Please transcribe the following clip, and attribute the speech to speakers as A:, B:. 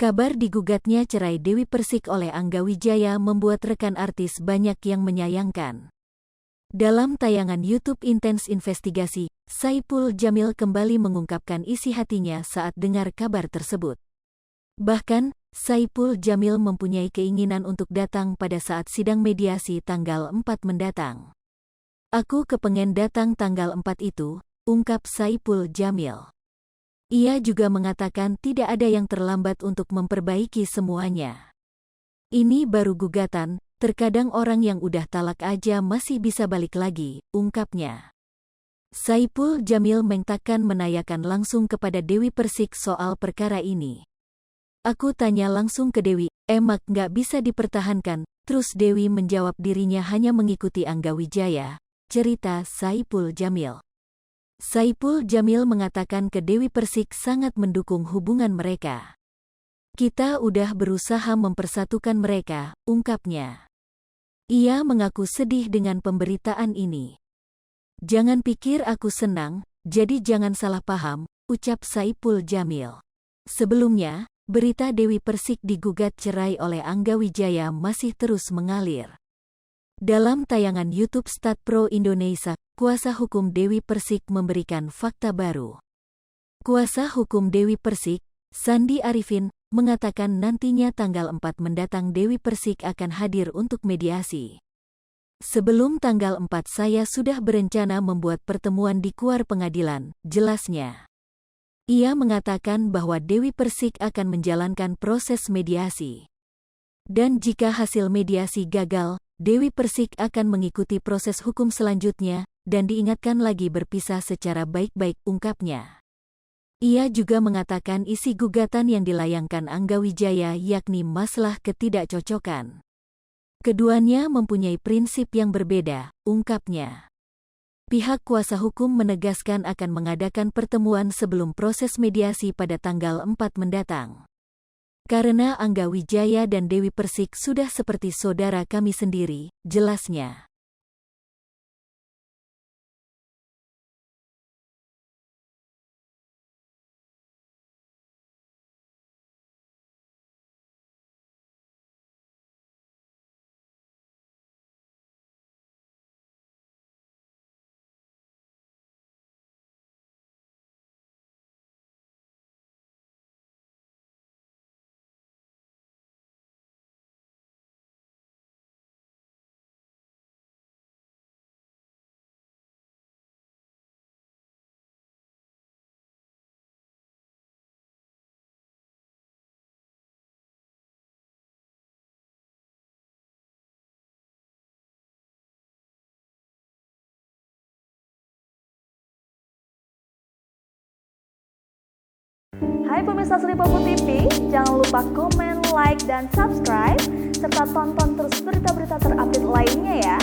A: Kabar digugatnya cerai Dewi Persik oleh Angga Wijaya membuat rekan artis banyak yang menyayangkan. Dalam tayangan YouTube Intens Investigasi, Saipul Jamil kembali mengungkapkan isi hatinya saat dengar kabar tersebut. Bahkan, Saipul Jamil mempunyai keinginan untuk datang pada saat sidang mediasi tanggal 4 mendatang. "Aku kepengen datang tanggal 4 itu," ungkap Saipul Jamil. Ia juga mengatakan tidak ada yang terlambat untuk memperbaiki semuanya. "Ini baru gugatan, terkadang orang yang udah talak aja masih bisa balik lagi," ungkapnya. Saipul Jamil mengatakan menanyakan langsung kepada Dewi Persik soal perkara ini. "Aku tanya langsung ke Dewi, emak nggak bisa dipertahankan," terus Dewi menjawab dirinya hanya mengikuti Angga Wijaya, cerita Saipul Jamil. Saipul Jamil mengatakan ke Dewi Persik sangat mendukung hubungan mereka. "Kita udah berusaha mempersatukan mereka," ungkapnya. Ia mengaku sedih dengan pemberitaan ini. "Jangan pikir aku senang, jadi jangan salah paham," ucap Saipul Jamil. Sebelumnya, berita Dewi Persik digugat cerai oleh Angga Wijaya masih terus mengalir. Dalam tayangan YouTube Stat Pro Indonesia, kuasa hukum Dewi Persik memberikan fakta baru. Kuasa hukum Dewi Persik, Sandi Arifin, mengatakan nantinya tanggal 4 mendatang Dewi Persik akan hadir untuk mediasi. "Sebelum tanggal 4 saya sudah berencana membuat pertemuan di kuar pengadilan," jelasnya. Ia mengatakan bahwa Dewi Persik akan menjalankan proses mediasi. Dan jika hasil mediasi gagal, Dewi Persik akan mengikuti proses hukum selanjutnya, dan diingatkan lagi berpisah secara baik-baik, ungkapnya. Ia juga mengatakan isi gugatan yang dilayangkan Angga Wijaya yakni masalah ketidakcocokan. "Keduanya mempunyai prinsip yang berbeda," ungkapnya. Pihak kuasa hukum menegaskan akan mengadakan pertemuan sebelum proses mediasi pada tanggal 4 mendatang. "Karena Angga Wijaya dan Dewi Persik sudah seperti saudara kami sendiri," jelasnya.
B: Hai pemirsa Sri Popo TV, jangan lupa komen, like, dan subscribe, serta tonton terus berita-berita terupdate lainnya ya.